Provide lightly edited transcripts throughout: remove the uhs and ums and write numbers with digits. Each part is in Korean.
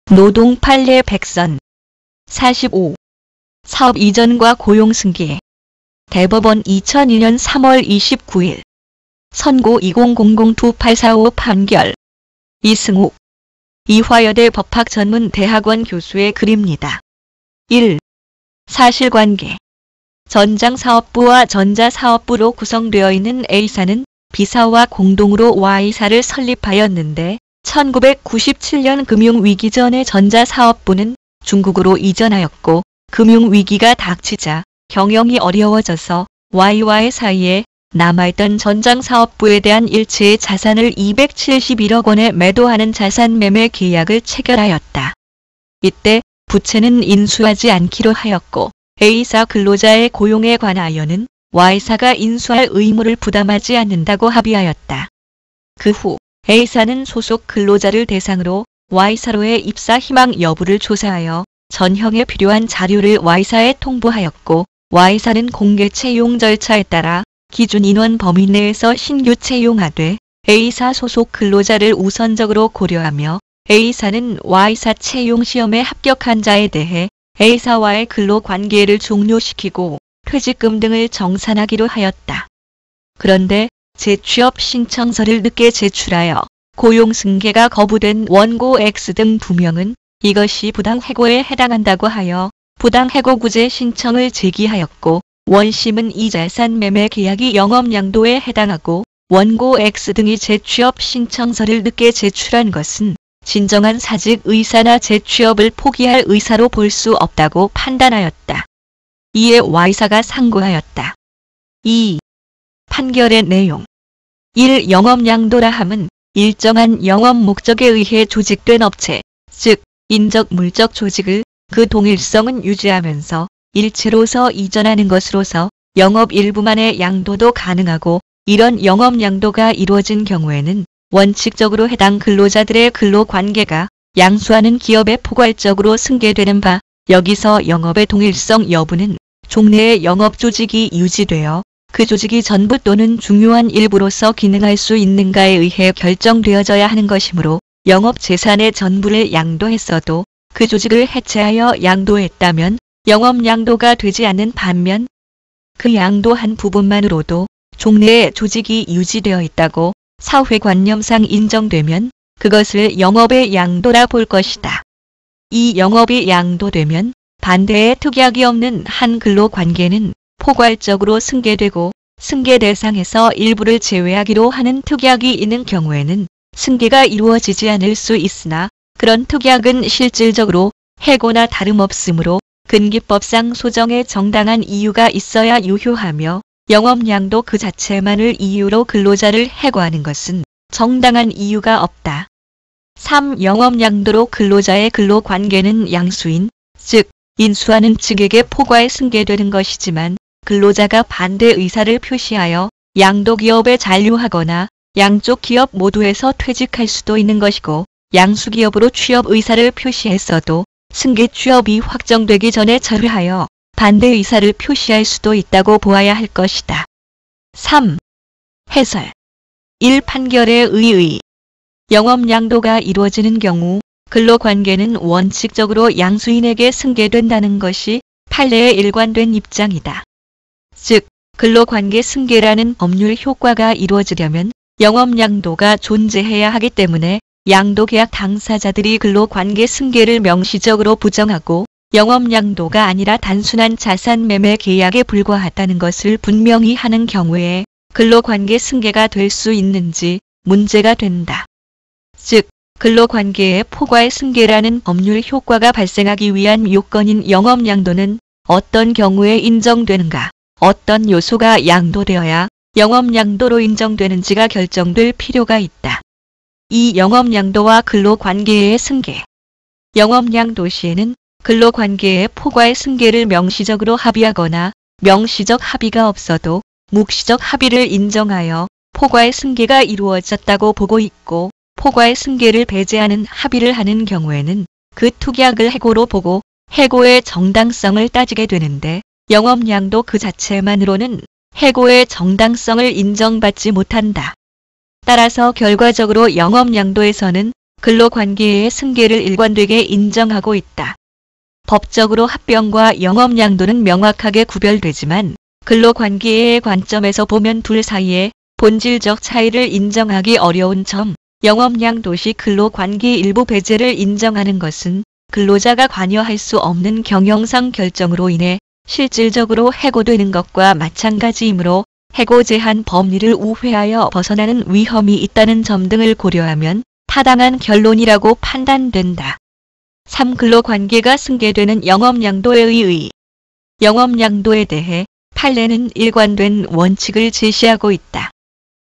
노동 판례 백선 45. 사업 이전과 고용 승계. 대법원 2002년 3월 29일 선고 2000-2845 판결. 이승욱 이화여대 법학전문대학원 교수의 글입니다. 1. 사실관계. 전장사업부와 전자사업부로 구성되어 있는 A사는 B사와 공동으로 Y사를 설립하였는데 1997년 금융위기 전에 전자사업부는 중국으로 이전하였고 금융위기가 닥치자 경영이 어려워져서 Y와의 사이에 남아있던 전장사업부에 대한 일체의 자산을 271억 원에 매도하는 자산매매 계약을 체결하였다. 이때 부채는 인수하지 않기로 하였고 A사 근로자의 고용에 관하여는 Y사가 인수할 의무를 부담하지 않는다고 합의하였다. 그 후 A사는 소속 근로자를 대상으로 Y사로의 입사 희망 여부를 조사하여 전형에 필요한 자료를 Y사에 통보하였고 Y사는 공개 채용 절차에 따라 기준 인원 범위 내에서 신규 채용하되 A사 소속 근로자를 우선적으로 고려하며 A사는 Y사 채용 시험에 합격한 자에 대해 A사와의 근로관계를 종료시키고 퇴직금 등을 정산하기로 하였다. 그런데 재취업 신청서를 늦게 제출하여 고용 승계가 거부된 원고 X 등 2명은 이것이 부당해고에 해당한다고 하여 부당해고구제 신청을 제기하였고 원심은 이 자산 매매 계약이 영업양도에 해당하고 원고 X 등이 재취업 신청서를 늦게 제출한 것은 진정한 사직 의사나 재취업을 포기할 의사로 볼 수 없다고 판단하였다. 이에 Y사가 상고하였다. 2. 판결의 내용. 1. 영업양도라 함은 일정한 영업 목적에 의해 조직된 업체, 즉 인적 물적 조직을 그 동일성은 유지하면서 일체로서 이전하는 것으로서 영업 일부만의 양도도 가능하고 이런 영업 양도가 이루어진 경우에는 원칙적으로 해당 근로자들의 근로관계가 양수하는 기업에 포괄적으로 승계되는 바 여기서 영업의 동일성 여부는 종래의 영업조직이 유지되어 그 조직이 전부 또는 중요한 일부로서 기능할 수 있는가에 의해 결정되어져야 하는 것이므로 영업재산의 전부를 양도했어도 그 조직을 해체하여 양도했다면 영업양도가 되지 않는 반면 그 양도한 부분만으로도 종래의 조직이 유지되어 있다고 사회관념상 인정되면 그것을 영업의 양도라 볼 것이다. 이 영업이 양도되면 반대의 특약이 없는 한 근로관계는 포괄적으로 승계되고 승계 대상에서 일부를 제외하기로 하는 특약이 있는 경우에는 승계가 이루어지지 않을 수 있으나 그런 특약은 실질적으로 해고나 다름없으므로 근기법상 소정의 정당한 이유가 있어야 유효하며 영업양도 그 자체만을 이유로 근로자를 해고하는 것은 정당한 이유가 없다. 3. 영업양도로 근로자의 근로관계는 양수인, 즉 인수하는 측에게 포괄 승계되는 것이지만 근로자가 반대 의사를 표시하여 양도기업에 잔류하거나 양쪽 기업 모두에서 퇴직할 수도 있는 것이고 양수기업으로 취업 의사를 표시했어도 승계 취업이 확정되기 전에 절하여 반대 의사를 표시할 수도 있다고 보아야 할 것이다. 3. 해설. 1. 판결의 의의. 영업양도가 이루어지는 경우 근로관계는 원칙적으로 양수인에게 승계된다는 것이 판례의 일관된 입장이다. 즉, 근로관계 승계라는 법률 효과가 이루어지려면 영업양도가 존재해야 하기 때문에 양도계약 당사자들이 근로관계 승계를 명시적으로 부정하고 영업양도가 아니라 단순한 자산매매 계약에 불과하다는 것을 분명히 하는 경우에 근로관계 승계가 될 수 있는지 문제가 된다. 즉, 근로관계의 포괄 승계라는 법률 효과가 발생하기 위한 요건인 영업양도는 어떤 경우에 인정되는가, 어떤 요소가 양도되어야 영업양도로 인정되는지가 결정될 필요가 있다. 이 영업양도와 근로관계의 승계. 영업양도 시에는 근로관계의 포괄 승계를 명시적으로 합의하거나 명시적 합의가 없어도 묵시적 합의를 인정하여 포괄 승계가 이루어졌다고 보고 있고 포괄 승계를 배제하는 합의를 하는 경우에는 그 특약을 해고로 보고 해고의 정당성을 따지게 되는데 영업양도 그 자체만으로는 해고의 정당성을 인정받지 못한다. 따라서 결과적으로 영업양도에서는 근로관계의 승계를 일관되게 인정하고 있다. 법적으로 합병과 영업양도는 명확하게 구별되지만 근로관계의 관점에서 보면 둘 사이에 본질적 차이를 인정하기 어려운 점, 영업양도 시 근로관계 일부 배제를 인정하는 것은 근로자가 관여할 수 없는 경영상 결정으로 인해 실질적으로 해고되는 것과 마찬가지이므로 해고 제한 범위를 우회하여 벗어나는 위험이 있다는 점 등을 고려하면 타당한 결론이라고 판단된다. 3. 근로관계가 승계되는 영업양도에 의의. 영업양도에 대해 판례는 일관된 원칙을 제시하고 있다.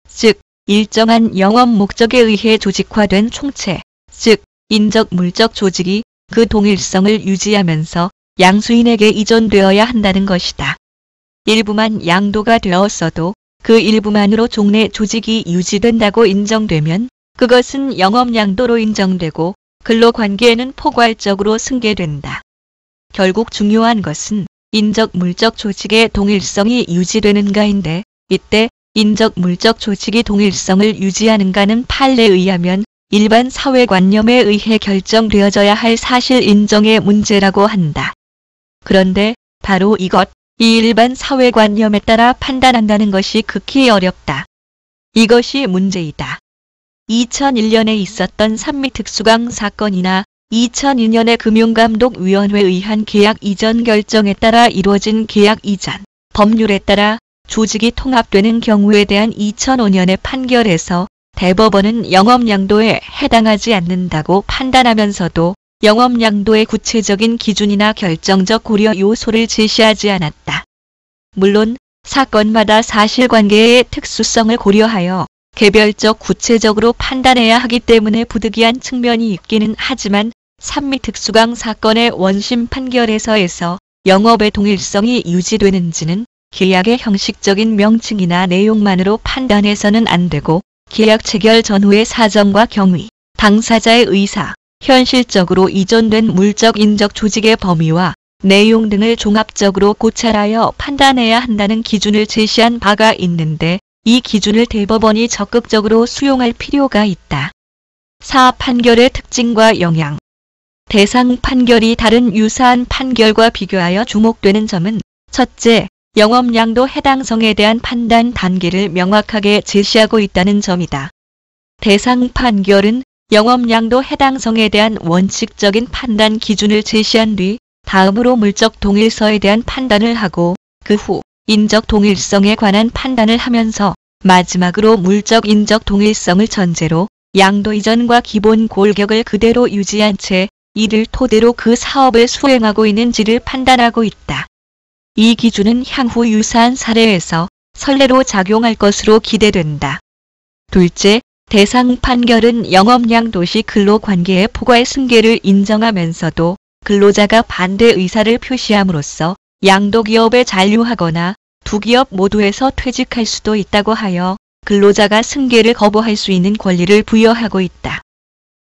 즉, 일정한 영업 목적에 의해 조직화된 총체, 즉 인적 물적 조직이 그 동일성을 유지하면서 양수인에게 이전되어야 한다는 것이다. 일부만 양도가 되었어도 그 일부만으로 종래 조직이 유지된다고 인정되면 그것은 영업양도로 인정되고 근로관계에는 포괄적으로 승계된다. 결국 중요한 것은 인적 물적 조직의 동일성이 유지되는가인데 이때 인적 물적 조직이 동일성을 유지하는가는 판례에 의하면 일반 사회관념에 의해 결정되어져야 할 사실 인정의 문제라고 한다. 그런데 바로 이 일반 사회관념에 따라 판단한다는 것이 극히 어렵다. 이것이 문제이다. 2001년에 있었던 산미특수강 사건이나 2002년의 금융감독위원회에 의한 계약 이전 결정에 따라 이루어진 계약 이전 법률에 따라 조직이 통합되는 경우에 대한 2005년의 판결에서 대법원은 영업양도에 해당하지 않는다고 판단하면서도 영업양도의 구체적인 기준이나 결정적 고려 요소를 제시하지 않았다. 물론 사건마다 사실관계의 특수성을 고려하여 개별적 구체적으로 판단해야 하기 때문에 부득이한 측면이 있기는 하지만 산미특수강 사건의 원심 판결에서에서 영업의 동일성이 유지되는지는 계약의 형식적인 명칭이나 내용만으로 판단해서는 안 되고 계약 체결 전후의 사정과 경위, 당사자의 의사, 현실적으로 이전된 물적 인적 조직의 범위와 내용 등을 종합적으로 고찰하여 판단해야 한다는 기준을 제시한 바가 있는데 이 기준을 대법원이 적극적으로 수용할 필요가 있다. 4. 판결의 특징과 영향. 대상 판결이 다른 유사한 판결과 비교하여 주목되는 점은 첫째, 영업양도 해당성에 대한 판단 단계를 명확하게 제시하고 있다는 점이다. 대상 판결은 영업양도 해당성에 대한 원칙적인 판단 기준을 제시한 뒤 다음으로 물적 동일성에 대한 판단을 하고 그 후 인적 동일성에 관한 판단을 하면서 마지막으로 물적 인적 동일성을 전제로 양도 이전과 기본 골격을 그대로 유지한 채 이를 토대로 그 사업을 수행하고 있는지를 판단하고 있다. 이 기준은 향후 유사한 사례에서 선례로 작용할 것으로 기대된다. 둘째, 대상 판결은 영업양도 시 근로관계의 포괄 승계를 인정하면서도 근로자가 반대 의사를 표시함으로써 양도기업에 잔류하거나 두 기업 모두에서 퇴직할 수도 있다고 하여 근로자가 승계를 거부할 수 있는 권리를 부여하고 있다.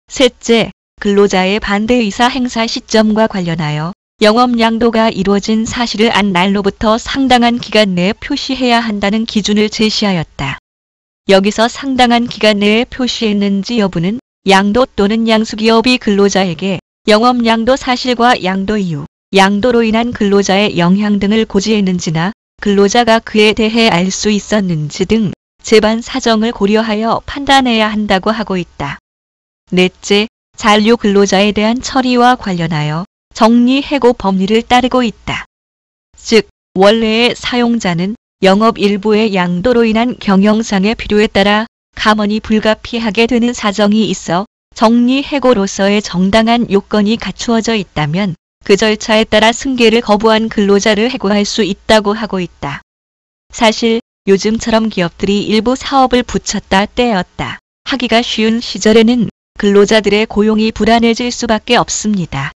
셋째, 근로자의 반대 의사 행사 시점과 관련하여 영업양도가 이루어진 사실을 안 날로부터 상당한 기간 내에 표시해야 한다는 기준을 제시하였다. 여기서 상당한 기간 내에 표시했는지 여부는 양도 또는 양수기업이 근로자에게 영업양도 사실과 양도 이유, 양도로 인한 근로자의 영향 등을 고지했는지나 근로자가 그에 대해 알 수 있었는지 등 재반 사정을 고려하여 판단해야 한다고 하고 있다. 넷째, 잔류 근로자에 대한 처리와 관련하여 정리해고 법리를 따르고 있다. 즉, 원래의 사용자는 영업 일부의 양도로 인한 경영상의 필요에 따라 감원이 불가피하게 되는 사정이 있어 정리해고로서의 정당한 요건이 갖추어져 있다면 그 절차에 따라 승계를 거부한 근로자를 해고할 수 있다고 하고 있다. 사실 요즘처럼 기업들이 일부 사업을 붙였다 떼었다 하기가 쉬운 시절에는 근로자들의 고용이 불안해질 수밖에 없습니다.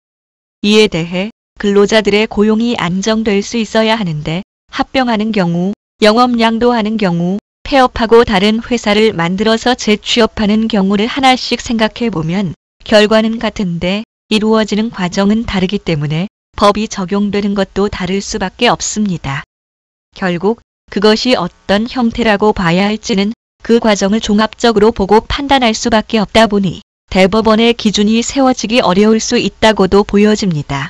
이에 대해 근로자들의 고용이 안정될 수 있어야 하는데 합병하는 경우, 영업양도하는 경우, 폐업하고 다른 회사를 만들어서 재취업하는 경우를 하나씩 생각해보면 결과는 같은데 이루어지는 과정은 다르기 때문에 법이 적용되는 것도 다를 수밖에 없습니다. 결국 그것이 어떤 형태라고 봐야 할지는 그 과정을 종합적으로 보고 판단할 수밖에 없다 보니 대법원의 기준이 세워지기 어려울 수 있다고도 보여집니다.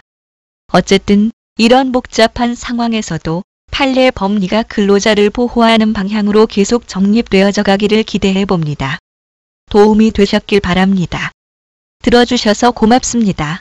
어쨌든 이런 복잡한 상황에서도 판례 법리가 근로자를 보호하는 방향으로 계속 정립되어져 가기를 기대해 봅니다. 도움이 되셨길 바랍니다. 들어주셔서 고맙습니다.